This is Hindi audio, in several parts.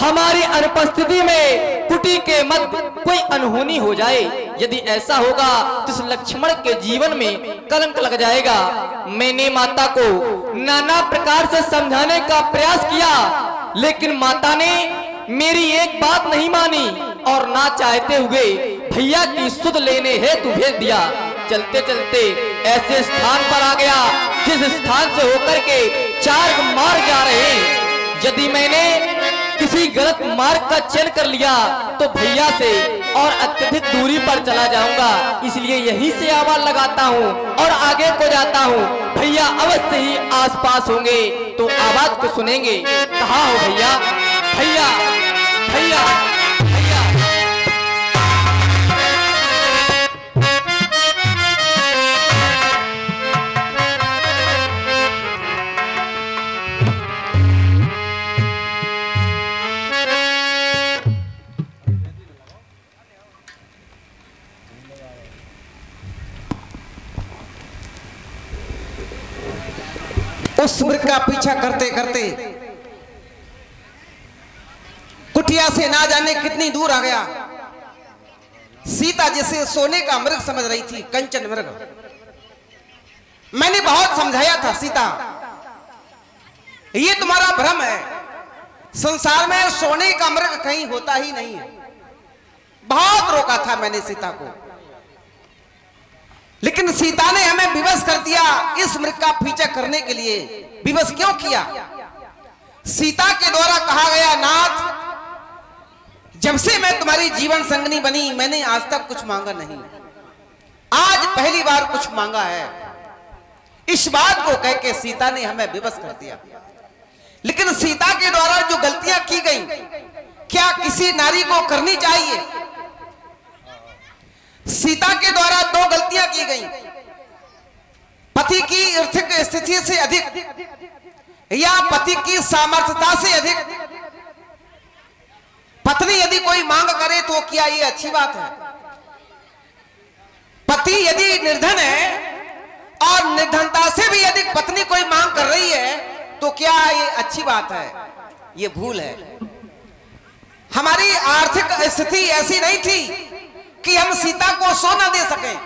हमारी अनुपस्थिति में कुटी के मध्य कोई अनहोनी हो जाए, यदि ऐसा होगा तो इस लक्ष्मण के जीवन में कलंक लग जाएगा। मैंने माता को नाना प्रकार से समझाने का प्रयास किया, लेकिन माता ने मेरी एक बात नहीं मानी और ना चाहते हुए भैया की सुध लेने हेतु भेज दिया। चलते चलते ऐसे स्थान पर आ गया जिस स्थान से होकर के 4 मार्ग जा रहे हैं। यदि मैंने किसी गलत मार्ग का चयन कर लिया तो भैया से और अत्यधिक दूरी पर चला जाऊंगा, इसलिए यहीं से आवाज लगाता हूँ और आगे को जाता हूँ। भैया अवश्य ही आसपास होंगे तो आवाज को सुनेंगे। कहाँ हो भैया? भैया भैया भैया। उस मृग का पीछा करते करते कुटिया से ना जाने कितनी दूर आ गया। सीता जिसे सोने का मृग समझ रही थी, कंचन मृग। मैंने बहुत समझाया था, सीता ये तुम्हारा भ्रम है, संसार में सोने का मृग कहीं होता ही नहीं है। बहुत रोका था मैंने सीता को, लेकिन सीता ने हमें विवश कर दिया। इस मृग का पीछा करने के लिए विवश क्यों किया? सीता के द्वारा कहा गया, नाथ जब से मैं तुम्हारी जीवन संगनी बनी मैंने आज तक कुछ मांगा नहीं, आज पहली बार कुछ मांगा है। इस बात को कह के सीता ने हमें विवश कर दिया। लेकिन सीता के द्वारा जो गलतियां की गई, क्या किसी नारी को करनी चाहिए? सीता के द्वारा 2 गलतियां की गई। पति की आर्थिक स्थिति से अधिक या पति की सामर्थ्यता से अधिक पत्नी यदि कोई मांग करे तो क्या ये अच्छी बात है? पति यदि निर्धन है और निर्धनता से भी अधिक पत्नी कोई मांग कर रही है तो क्या ये अच्छी बात है? ये भूल है। हमारी आर्थिक स्थिति ऐसी नहीं थी कि हम सीता को सोना दे सकें,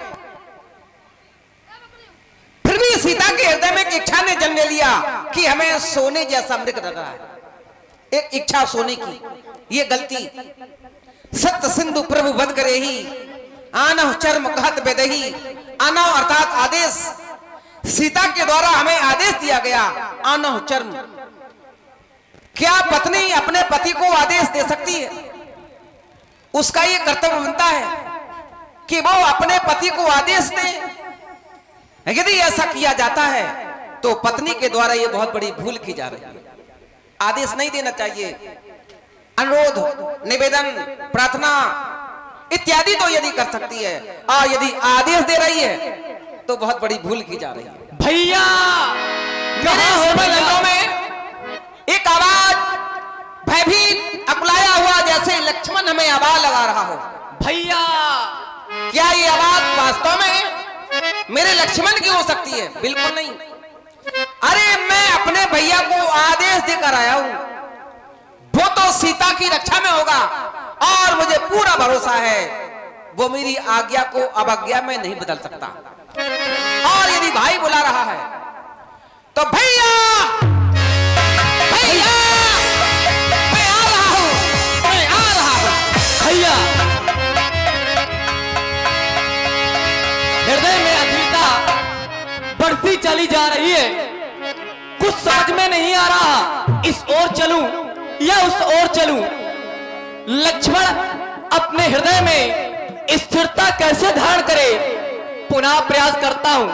फिर भी सीता के हृदय में एक इच्छा ने जन्म लिया कि हमें सोने जैसा मृग लग रहा है, एक इच्छा सोने की। ये गलती। सत्य सिंधु प्रभु बद करे ही आनव चर्म कहत बेदही। आनव अर्थात आदेश, सीता के द्वारा हमें आदेश दिया गया, आनव चर्म। क्या पत्नी अपने पति को आदेश दे सकती है? उसका ये कर्तव्य बनता है कि वो अपने पति को आदेश दे। यदि ऐसा किया जाता है तो पत्नी के द्वारा ये बहुत बड़ी भूल की जा रही है। आदेश नहीं देना चाहिए। अनुरोध, निवेदन, प्रार्थना इत्यादि तो यदि कर सकती है, और यदि आदेश दे रही है तो बहुत बड़ी भूल की जा रही है। भैया कहां हो भैया? में एक आवाज भयभीत अकुलाया हुआ जैसे लक्ष्मण हमें आवाज लगा रहा हो। भैया क्या ये आवाज वास्तव में मेरे लक्ष्मण की हो सकती है? बिल्कुल नहीं। अरे मैं अपने भैया को आदेश देकर आया हूं, वो तो सीता की रक्षा में होगा और मुझे पूरा भरोसा है वो मेरी आज्ञा को अवज्ञा में नहीं बदल सकता। और यदि भाई बुला रहा है तो भैया भैया मैं आ रहा हूं, मैं आ रहा हूं। भैया हृदय में अधीरता बढ़ती चली जा रही है, कुछ समझ में नहीं आ रहा, इस ओर चलूं या उस ओर चलूं। लक्ष्मण अपने हृदय में स्थिरता कैसे धारण करे? पुनः प्रयास करता हूं,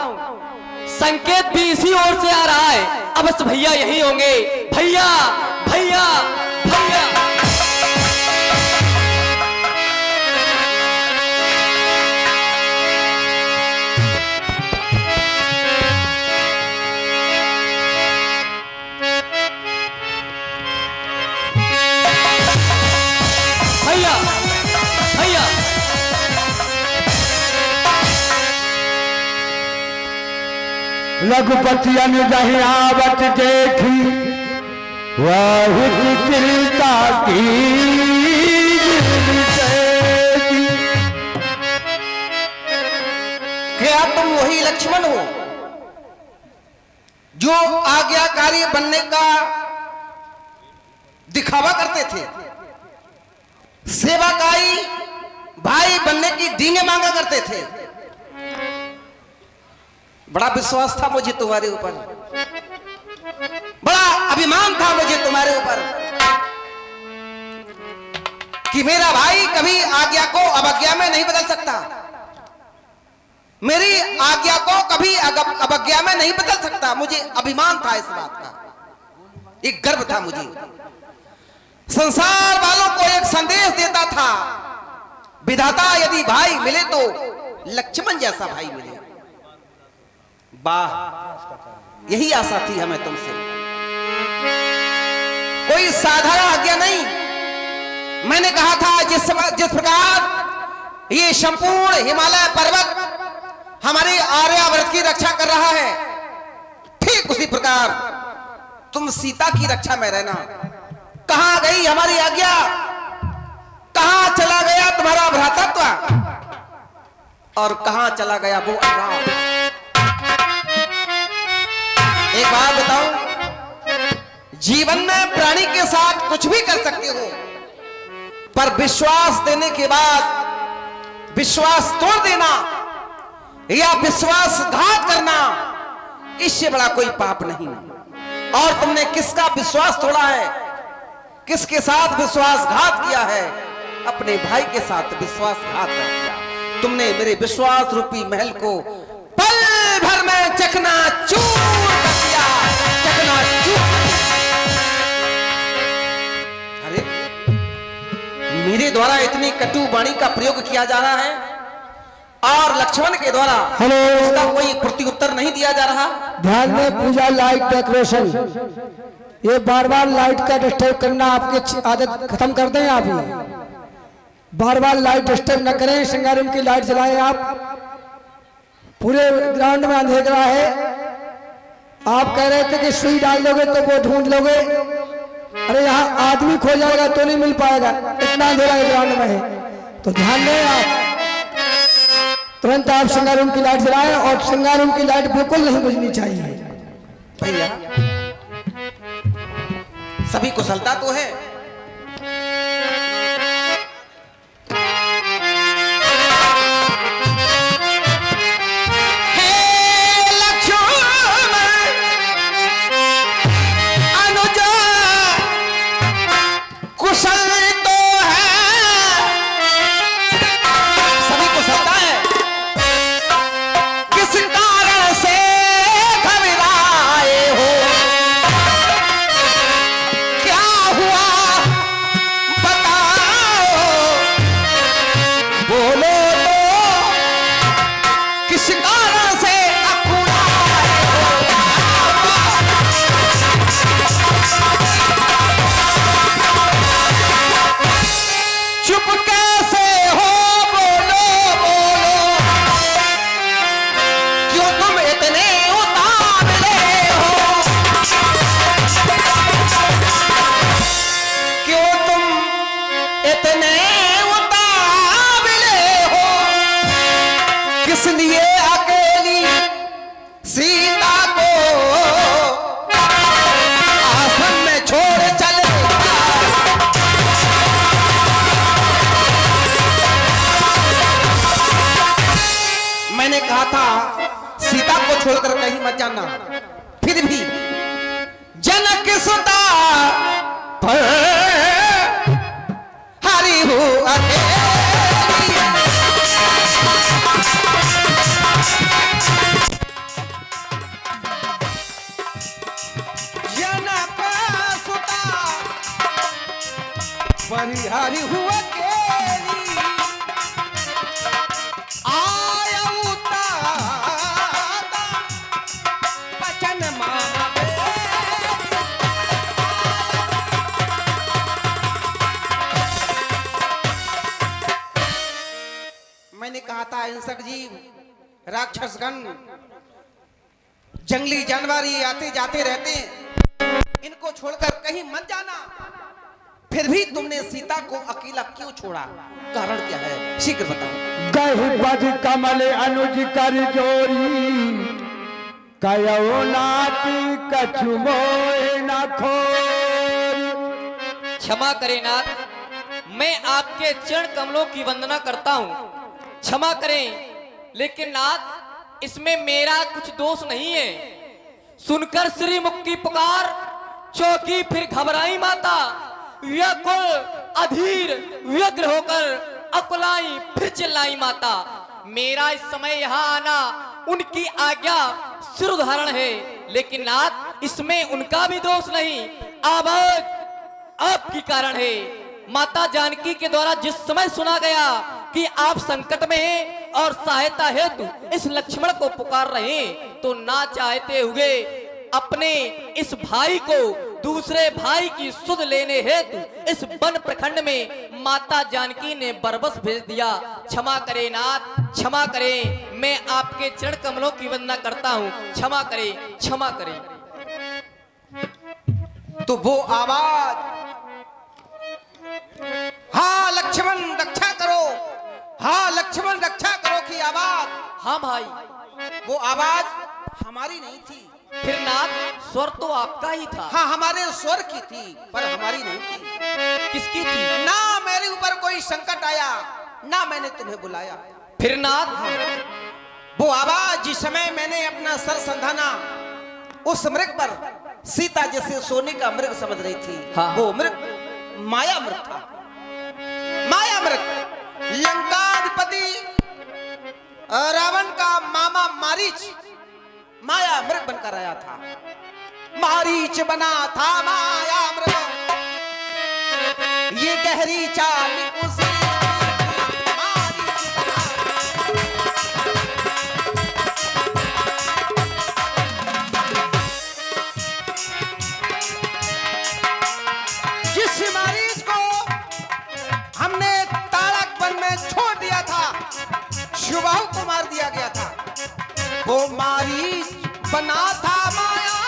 संकेत भी इसी ओर से आ रहा है। अवश्य भैया यही होंगे। भैया भैया भैया। भैया भैया रघुपतियन जही आवत देखी वही चिंता की लक्ष्मण हो, जो आज्ञाकारी बनने का दिखावा करते थे, सेवकाई भाई बनने की डींगे मांगा करते थे। बड़ा विश्वास था मुझे तुम्हारे ऊपर, बड़ा अभिमान था मुझे तुम्हारे ऊपर कि मेरा भाई कभी आज्ञा को अवज्ञा में नहीं बदल सकता, मेरी आज्ञा को कभी अवज्ञा में नहीं बदल सकता। मुझे अभिमान था इस बात का, एक गर्व था मुझे। संसार वालों को एक संदेश देता था, विधाता यदि भाई मिले तो लक्ष्मण जैसा भाई मिले। वाह, यही आशा थी हमें तुमसे, कोई साधारण आज्ञा नहीं। मैंने कहा था जिस प्रकार ये संपूर्ण हिमालय पर्वत हमारे आर्यावर्त की रक्षा कर रहा है, ठीक उसी प्रकार तुम सीता की रक्षा में रहना। कहां गई हमारी आज्ञा, कहां चला गया तुम्हारा भ्रातृत्व, और कहां चला गया वो अनुराग। एक बात बताओ, जीवन में प्राणी के साथ कुछ भी कर सकते हो, पर विश्वास देने के बाद विश्वास तोड़ देना या विश्वासघात करना, इससे बड़ा कोई पाप नहीं। और तुमने किसका विश्वास तोड़ा है, किसके साथ विश्वासघात किया है? अपने भाई के साथ विश्वासघात कर दिया तुमने। मेरे विश्वास रूपी महल को पल भर में चकनाचूर कर दिया, चकनाचूर। अरे मेरे द्वारा इतनी कटु वाणी का प्रयोग किया जा रहा है और लक्ष्मण के द्वारा उसका कोई प्रत्युत्तर नहीं दिया जा रहा। ध्यान में, पूजा लाइट डेकोरेशन, ये बार बार लाइट का डिस्टर्ब करना आपकी आदत खत्म कर दें। आप ही बार बार लाइट डिस्टर्ब न करें, श्रृंगार की लाइट जलाएं। आप पूरे ग्राउंड में अंधेरा है, आप कह रहे थे कि सुई डाल दोगे तो वो ढूंढ लोगे, अरे यहाँ आदमी खो जाएगा तो नहीं मिल पाएगा, इतना अंधेरा ग्राउंड में है। तो ध्यान दें, आप तुरंत आप श्रृंगार रूम की लाइट जलाएं, और श्रृंगार रूम की लाइट बिल्कुल नहीं बुझनी चाहिए। भैया सभी कुशलता तो है, इसलिए अकेली सीता को आश्रम में छोड़ चले। मैंने कहा था सीता को छोड़कर कहीं मत जाना, फिर भी जनक सुता पर हरि हो अकेली। परिहारी हुआ केली आया उतारा बचन मावे। मैंने कहा था हिंसक जीव, राक्षसगण, जंगली जानवर ये आते जाते रहते हैं, इनको छोड़कर कहीं मत जाना। फिर भी तुमने सीता को अकेला क्यों छोड़ा? कारण क्या है? शीघ्र बताओ। कही पद कमल अनुज कर जोरी कयो नाती कछु मोए न खोरी। क्षमा करें नाथ, मैं आपके चरण कमलों की वंदना करता हूँ, क्षमा करें। लेकिन नाथ, इसमें मेरा कुछ दोष नहीं है। सुनकर श्री मुख की पुकार चौकी फिर घबराई माता, व्याकुल अधीर व्यग्र होकर अकुलाई फिर चिल्लाई माता। मेरा इस समय यहाँ आना उनकी आज्ञा सिर उदाहरण है, लेकिन नाथ इसमें उनका भी दोष नहीं, आवाज आपकी कारण है। माता जानकी के द्वारा जिस समय सुना गया कि आप संकट में हैं और सहायता हेतु इस लक्ष्मण को पुकार रहे हैं, तो ना चाहते हुए अपने इस भाई को दूसरे भाई की सुध लेने हेतु इस वन प्रखंड में माता जानकी ने बरबस भेज दिया। क्षमा करें नाथ, क्षमा करें, मैं आपके चरण कमलों की वंदना करता हूँ, क्षमा करें, क्षमा करें। तो वो आवाज, हाँ लक्ष्मण रक्षा करो, हाँ लक्ष्मण रक्षा करो की आवाज, हाँ भाई, वो आवाज हमारी नहीं थी। फिर नाथ स्वर तो आपका ही था। हाँ हमारे स्वर की थी, पर हमारी नहीं थी। किसकी थी? ना मेरे ऊपर कोई संकट आया, ना मैंने तुम्हें बुलाया। फिर नाथ वो आवाज जिस समय मैंने अपना सर संधाना, उस मृग पर सीता जैसे सोने का मृग समझ रही थी। हाँ। वो मृग माया मृग था, माया मृग। लंकाधिपति रावण का मामा मारीच माया मृग बनकर आया था। मारीच बना था माया मृग, ये गहरी चाल उसी मारीच बना। जिस मारीच को हमने ताड़क वन में छोड़ दिया था, शुभाऊ को मार दिया गया था, वो मारीच बना था माया।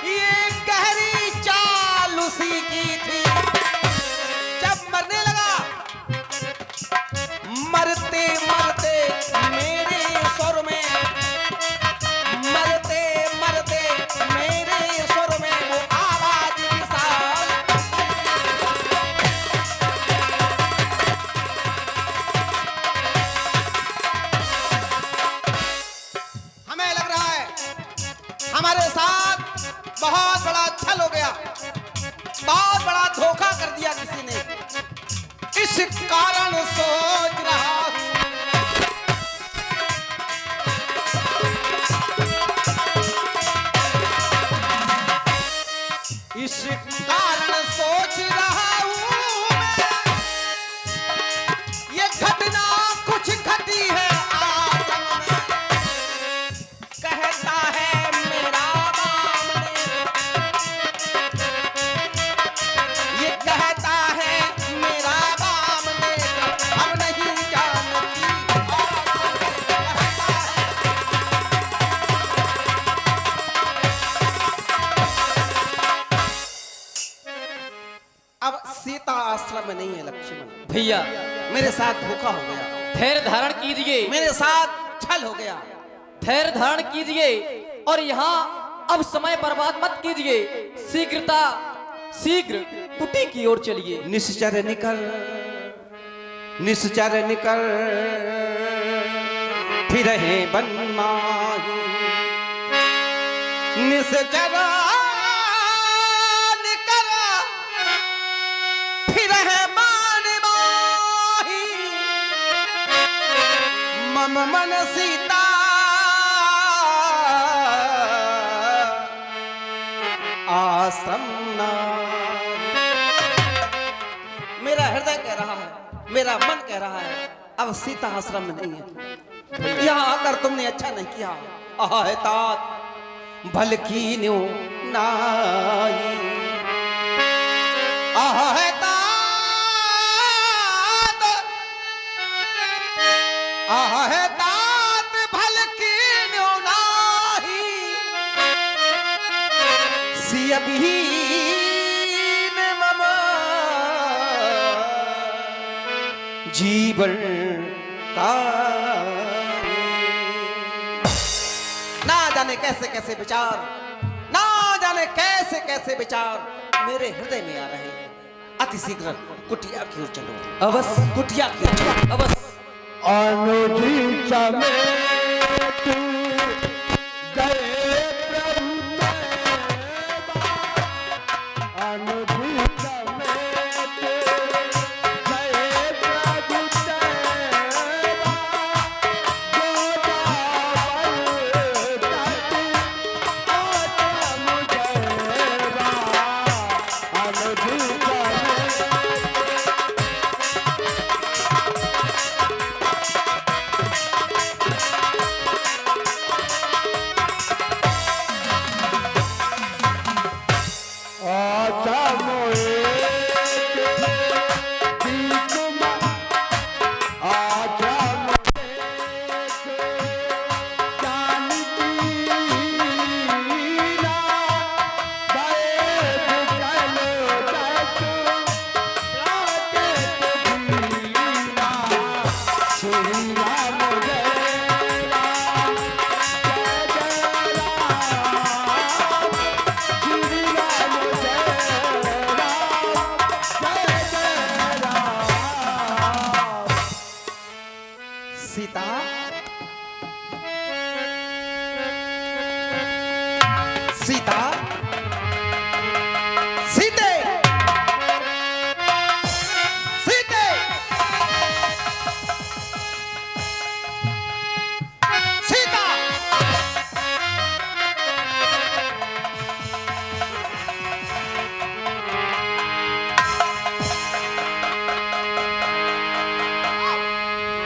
ये गहरी चाल उसी की थी। जब मरने लगा, मरते मरते मेरे स्वर में, मरते मरते मेरे स्वर में वो आवाज विशाल। हमें लग रहा है हमारे साथ बहुत बड़ा छल हो गया, बहुत बड़ा धोखा कर दिया किसी ने, इस कारण सोच रहा हूं। इस कारण सोच रहा हूं मैं, ये घटना कुछ घटी है आलम में। कहता है मेरा बामने, ये कहता है मेरा बामने, अब नहीं जानती कहता है। अब सीता आश्रम में नहीं है लक्ष्मण, भैया मेरे साथ धोखा हो गया, धैर्य धारण कीजिए, मेरे साथ छल हो गया। धैर्य धारण कीजिए और यहाँ अब समय बर्बाद मत कीजिए, शीघ्र कुटी की ओर चलिए। निश्चर निकल, निश्चर निकल, फिर है बनमाही। निश्चर निकल, फिर है बनमाही। मम मन सीता आश्रम नारी। मेरा हृदय कह रहा है, मेरा मन कह रहा है, अब सीता आश्रम में नहीं है। यहाँ आकर तुमने अच्छा नहीं किया। आह तात भलकी न्यू नाई, आह तात, आह तात भलकी न्यू नाही। सियबहीन मम जीवन का ना जाने कैसे कैसे विचार, ना जाने कैसे कैसे विचार मेरे हृदय में आ रहे हैं। अति शीघ्र कुटिया की ओर चलो, अवश्य कुटिया की ओर चलो, अवश्य। अनुजी समेत गए प्रभु देवा, अनुजी समेत गए प्रभु देवा, गोदावरी तट आत्म देवा, अनुजी समेत सीता, सीता, सीते, सीते, सीता।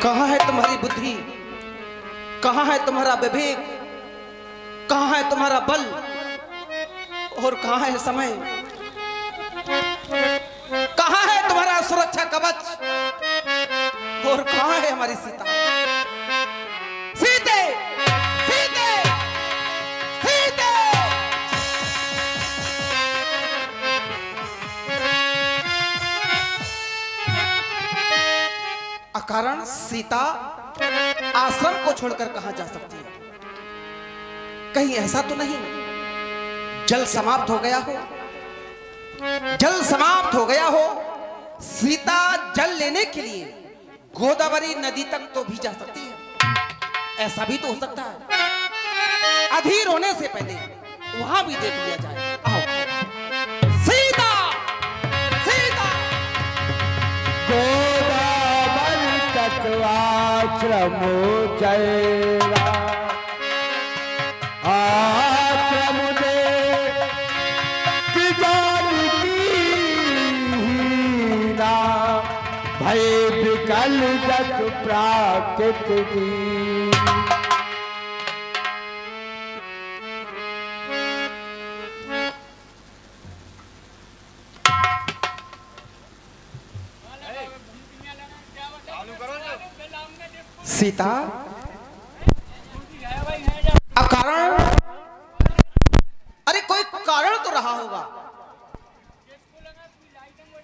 कहाँ है तुम्हारी बुद्धि, कहाँ है तुम्हारा विवेक, कहाँ है तुम्हारा बल और कहाँ है समय, कहाँ है तुम्हारा सुरक्षा कवच और कहाँ है हमारी सीता। सीते, सीते, सीते। अकारण सीता आश्रम को छोड़कर कहां जा सकती है? कहीं ऐसा तो नहीं जल समाप्त हो गया हो, जल समाप्त हो गया हो। सीता जल लेने के लिए गोदावरी नदी तक तो भी जा सकती है, ऐसा भी तो हो सकता है। अधीर होने से पहले वहां भी देख लिया जाए। आओ सीता, सीता। गोदावरी तटवाश्रम जयरा, आश्रम दे कि जानकी हीना, भय विकल जग प्राकृत दीन। सीता, अकारण, अरे कोई कारण तो रहा होगा,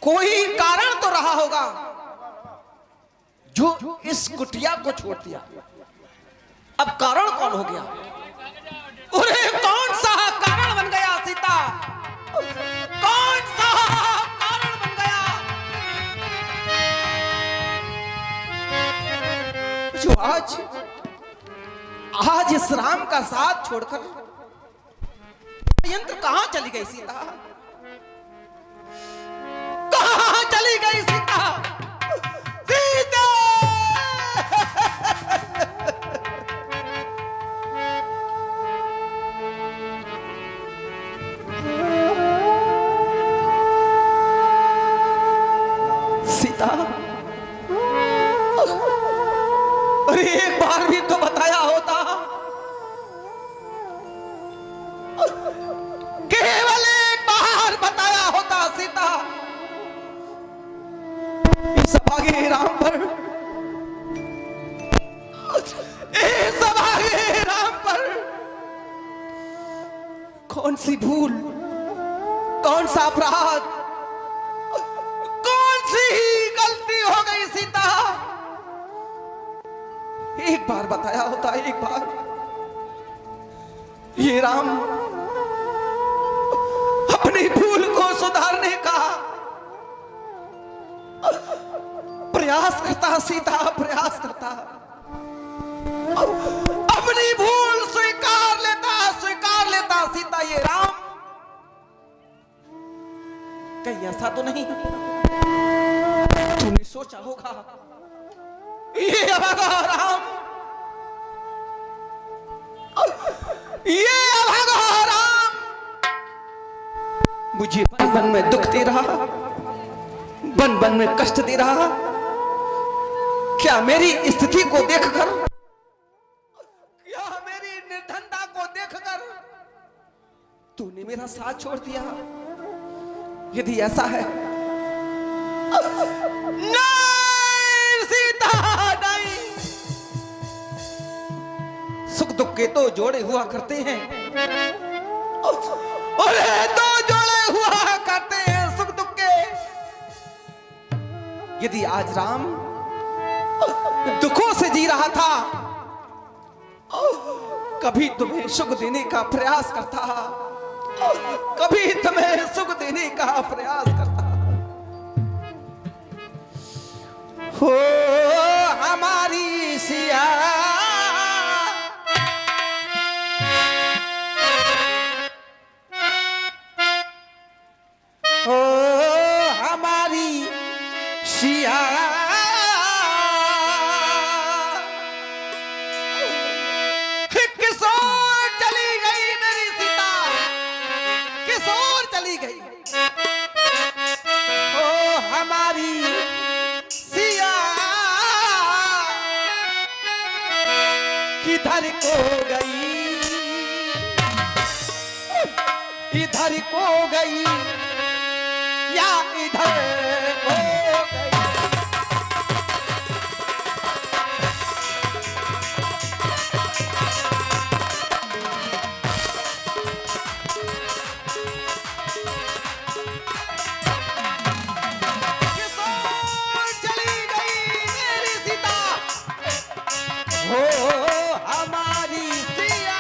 कोई कारण तो रहा होगा जो इस कुटिया को छोड़ दिया। अब कारण कौन हो गया? अरे कौन सा कारण बन गया सीता? कौन सा कारण बन गया जो आज इस राम का साथ छोड़कर यंत्र कहां चली गई सीता? कहां चली गई सीता? सीता! सीता, अरे एक बार भी तो बताया होता, केवल एक बार बताया होता सीता। इस भागे राम पर, इस भागे राम पर कौन सी भूल, कौन सा अपराध, कौन सी गलती हो गई सीता? बार बताया होता, एक बार ये राम अपनी भूल को सुधारने का प्रयास करता, सीता प्रयास करता, अपनी भूल स्वीकार लेता सीता। ये राम कहीं ऐसा तो नहीं तूने सोचा होगा, ये अभागा राम, ये अभागा राम मुझे बन बन में दुख दे रहा, बन बन में कष्ट दे रहा। क्या मेरी स्थिति को देखकर, क्या मेरी निर्धनता को देखकर तूने मेरा साथ छोड़ दिया? यदि ऐसा है, नहीं सीता नहीं, सुख दुख के तो जोड़े हुआ करते हैं, अरे तो जोड़े हुआ करते हैं सुख दुख के। यदि आज राम दुखों से जी रहा था, कभी तुम्हें सुख देने का प्रयास करता, कभी तुम्हें सुख देने का प्रयास करता। हो हमारी सिया, हो हमारी सिया, किशोर चली गई मेरी सीता, किशोर चली गई। ओ हमारी सिया किधर को गई, इधर को गई या इधर को गई। हो हमारी प्रिया,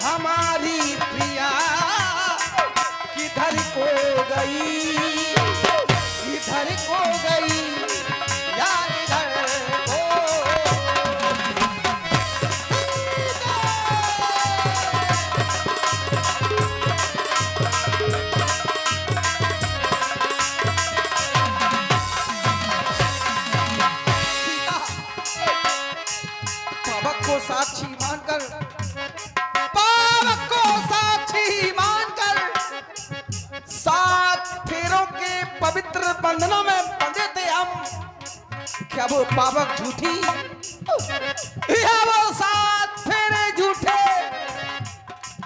हमारी प्रिया किधर को गई, इधर को गई या इधर को। साक्षी मानकर, पावक को साक्षी मानकर, 7 फेरों के पवित्र बंधनों में बंधे थे हम। क्या वो पावक झूठी या वो 7 फेरे झूठे,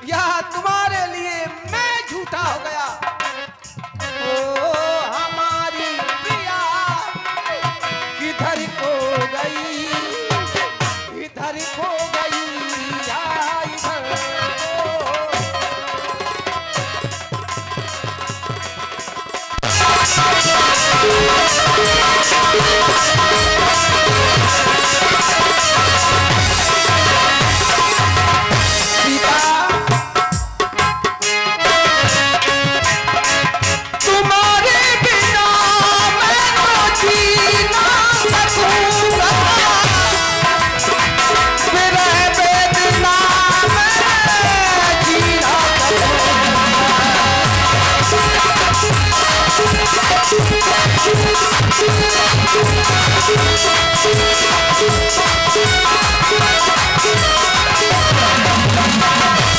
या तुम्हारे लिए मैं झूठा हो गया? ओ हमारी प्रिया किधर को गई, इधर को गई या इधर को। सीता तुम्हारे बिना मैं तो जी ना सकूंगा,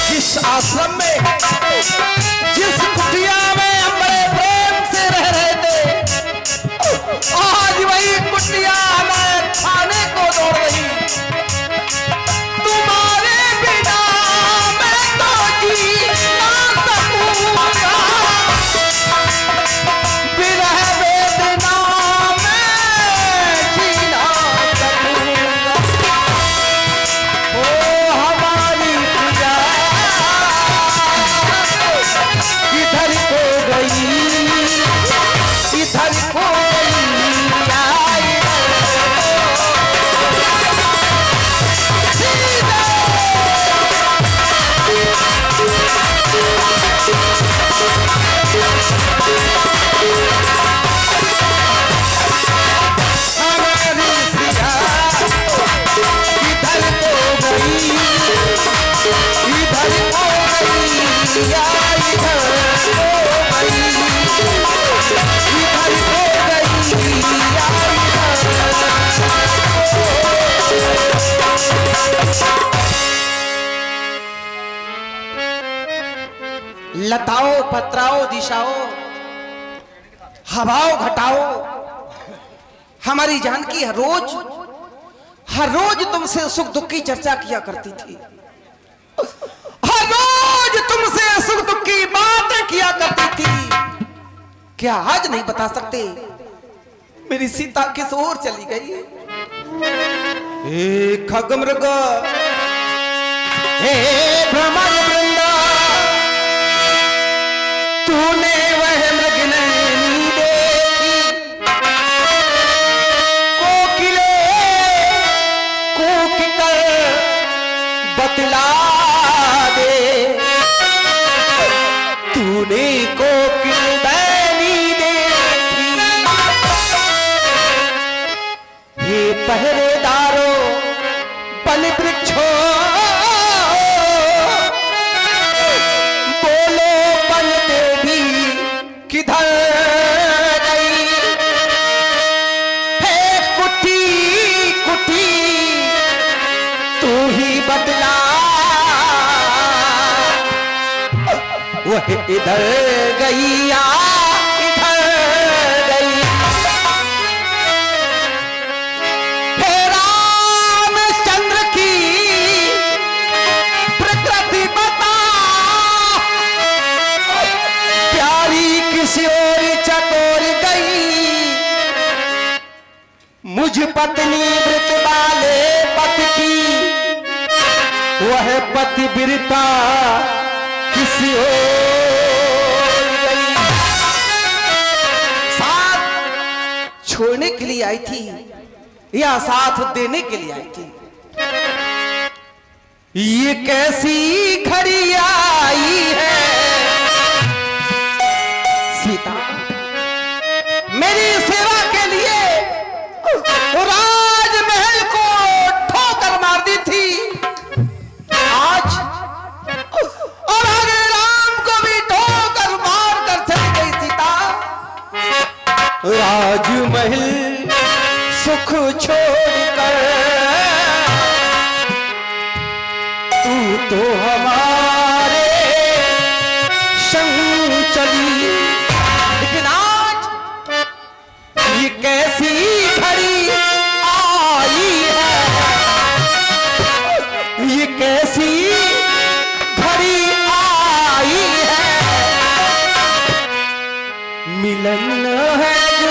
जिस आश्रम में, जिस कुटिया में हम बड़े प्रेम से रह रहे थे, आज वही कुटिया हमें खाने को दौड़ रही। तुम्हारे बिना मैं तो जी ना सकूंगा, विरह वेदना में जी ना सकूंगा। ओ हमारी प्रिया लताओं पत्राओं दिशाओं हवाओं घटाओ, हमारी जानकी हर रोज तुमसे सुख दुख की चर्चा किया करती थी, हर रोज तुमसे सुख दुख की बातें किया करती थी। क्या आज नहीं बता सकते मेरी सीता किस ओर चली गई? हे खगमृग, हे भ्रमर वृंदा, तूने वह मृग नैनी देखी, कोकिले कूक कर बतला दे, तूने कोकिल नैनी देखी। हे पहरेदारों बन वृक्षों, किधर गई? हे कुटी कुटी तू ही बदला, वह इधर गई या इधर गई? हे रामचंद्र की प्रकृति बता, प्यारी किसी और चकोर गई, मुझ पत्नी व्रत वाले पति की, वह पति बिरता किसी और गई। साथ छोड़ने के लिए आई थी या साथ देने के लिए आई थी? ये कैसी घड़ी आई है सीता, मेरी सेवा के लिए राजमहल को ठोकर मार दी थी, आज और आगे राम को भी ठोकर मार कर चली गई सीता। राजमहल सुख छोड़कर तू तो हमारे संग चली, लेकिन आज ये कैसी घड़ी आई है, ये कैसी घड़ी आई है, मिलन है तो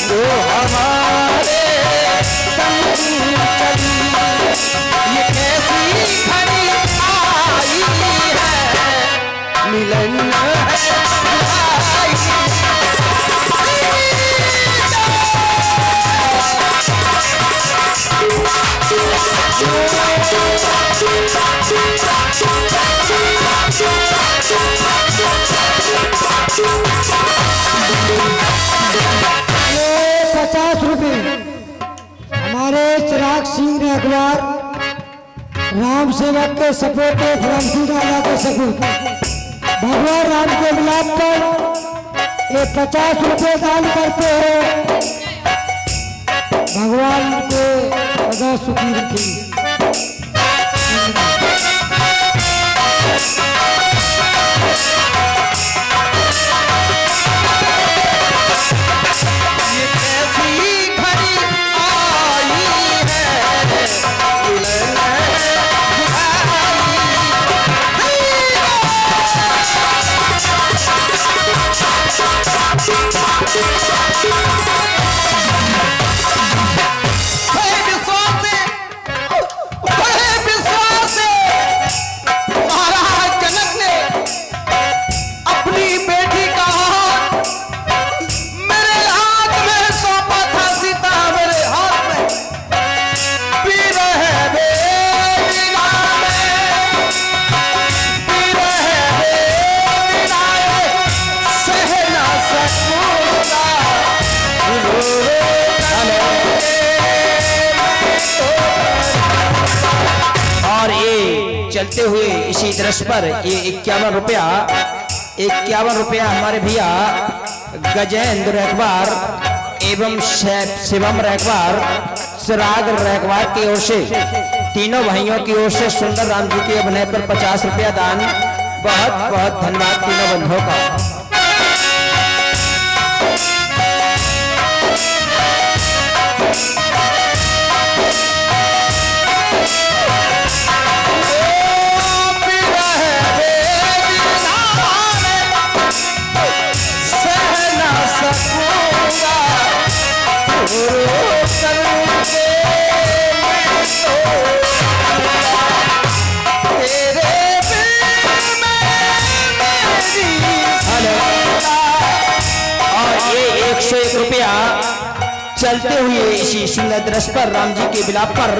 हमारे तो हमारे ये कैसी घड़ी आई है, मिलन हमारे चिराग सिंह ने अखबार राम सेवक के सपोते फ्रांसी राजा के सपूत भगवान राम के मिलाप पर ये 50 रुपए दान करते हैं, भगवान को सदा सुखी रखें। चलते हुए इसी दृश्य पर ये 51 रुपया हमारे भैया गजेंद्र रैकबार एवं शिवम रैकबार चिराग रैकबार की ओर से तीनों भाइयों की ओर से सुंदर राम जी के अभिनय पर 50 रुपया दान। बहुत बहुत धन्यवाद तीनों बंधुओं का। चलते हुए इसी सुंदर दृश्य पर राम जी के विलाप पर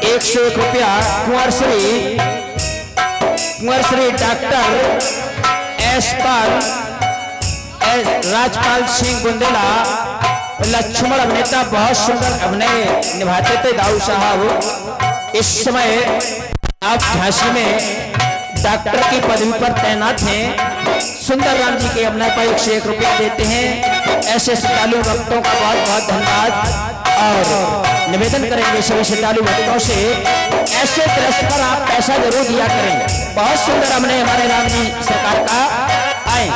101 रुपया कुंवर श्री डॉक्टर राजपाल सिंह बुंदेला लक्ष्मण अभिनेता बहुत सुंदर अभिनय निभाते थे दाऊ साहब। इस समय आप झांसी में डॉक्टर की पदवी पर तैनात हैं। सुंदर राम जी के अभिनय पर 101 रुपया देते हैं। ऐसे श्रद्धालु भक्तों का बहुत बहुत धन्यवाद और निवेदन करेंगे सभी श्रद्धालु भक्तों से ऐसे दृश्य पर आप पैसा जरूर दिया करें। बहुत सुंदर अभिनय हमारे राम जी सरकार का आए।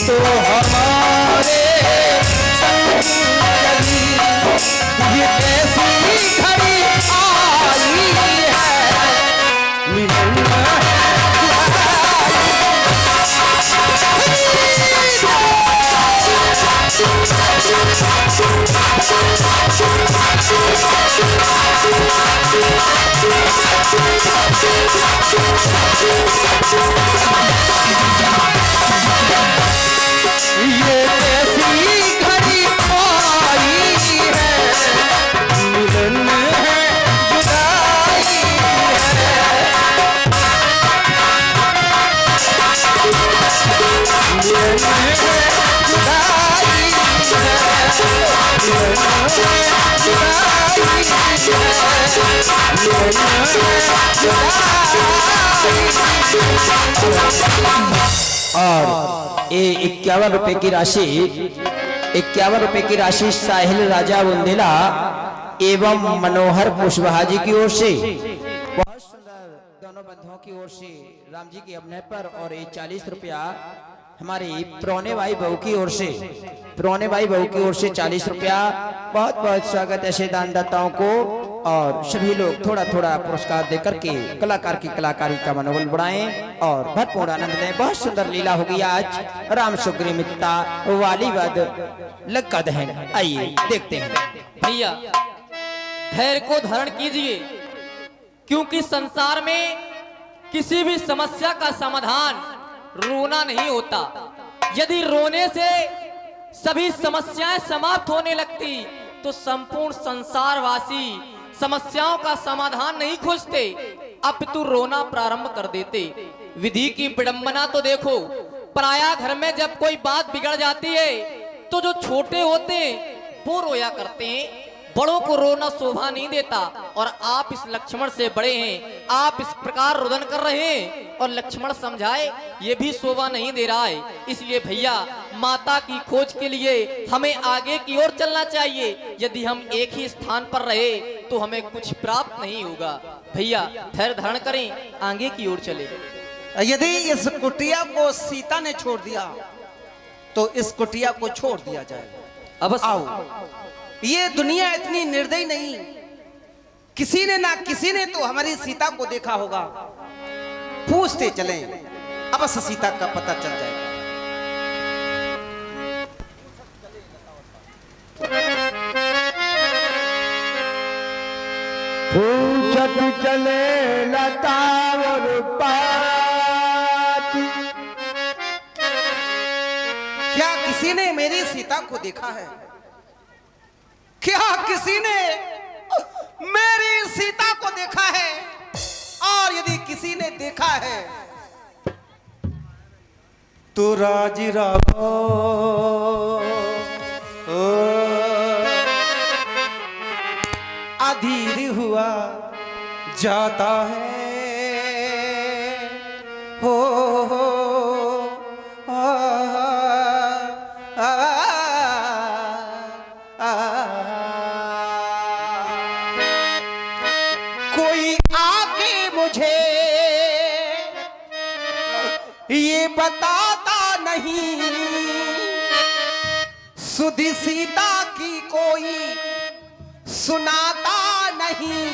तो हमारे संग चली ये कैसी घड़ी आई है मिलन और ये 51 रुपए की राशि 51 रुपए की राशि साहिल राजा बुंदेला एवं मनोहर कुशवाहा जी की ओर से बहुत सुंदर दोनों बंधुओं की ओर से राम जी के अभिनय पर और ये 40 रुपया हमारी प्रोने भाई बहू की ओर से 40 रुपया। बहुत बहुत स्वागत ऐसे दानदाताओं को और सभी लोग थोड़ा थोड़ा पुरस्कार देकर के कलाकार की कलाकारी का मनोबल बढ़ाएं और भरपूर आनंद लें। बहुत सुंदर लीला होगी आज राम सुग्री मित्रता वाली वद लक्का दहन। आइए देखते हैं। भैया धैर्य को धारण कीजिए, क्योंकि संसार में किसी भी समस्या का समाधान रोना नहीं होता। यदि रोने से सभी समस्याएं समाप्त होने लगती तो संपूर्ण संसारवासी समस्याओं का समाधान नहीं खोजते, अपितु रोना प्रारंभ कर देते। विधि की विडंबना तो देखो, पराया घर में जब कोई बात बिगड़ जाती है तो जो छोटे होते हैं वो रोया करते हैं, बड़ों को रोना शोभा नहीं देता। और आप इस लक्ष्मण से बड़े हैं, आप इस प्रकार रुदन कर रहे हैं और लक्ष्मण समझाए ये भी शोभा नहीं दे रहा है। इसलिए भैया माता की खोज के लिए हमें आगे की ओर चलना चाहिए। यदि हम एक ही स्थान पर रहे तो हमें कुछ प्राप्त नहीं होगा। भैया धैर्य धारण करें, आगे की ओर चले। यदि इस कुटिया को सीता ने छोड़ दिया तो इस कुटिया को छोड़ दिया जाए। अब आओ, ये दुनिया इतनी निर्दयी नहीं, किसी ने तो हमारी सीता को देखा होगा। पूछते चलें, अब सीता का पता चल जाएगा। जब चले लता और पाती। क्या किसी ने मेरी सीता को देखा है? क्या किसी ने मेरी सीता को देखा है? और यदि किसी ने देखा है तो राज राघो अधीर हुआ जाता है। हो आ, आ, आ, कोई आके मुझे ये बताता नहीं सुध सीता की कोई सुनाता नहीं।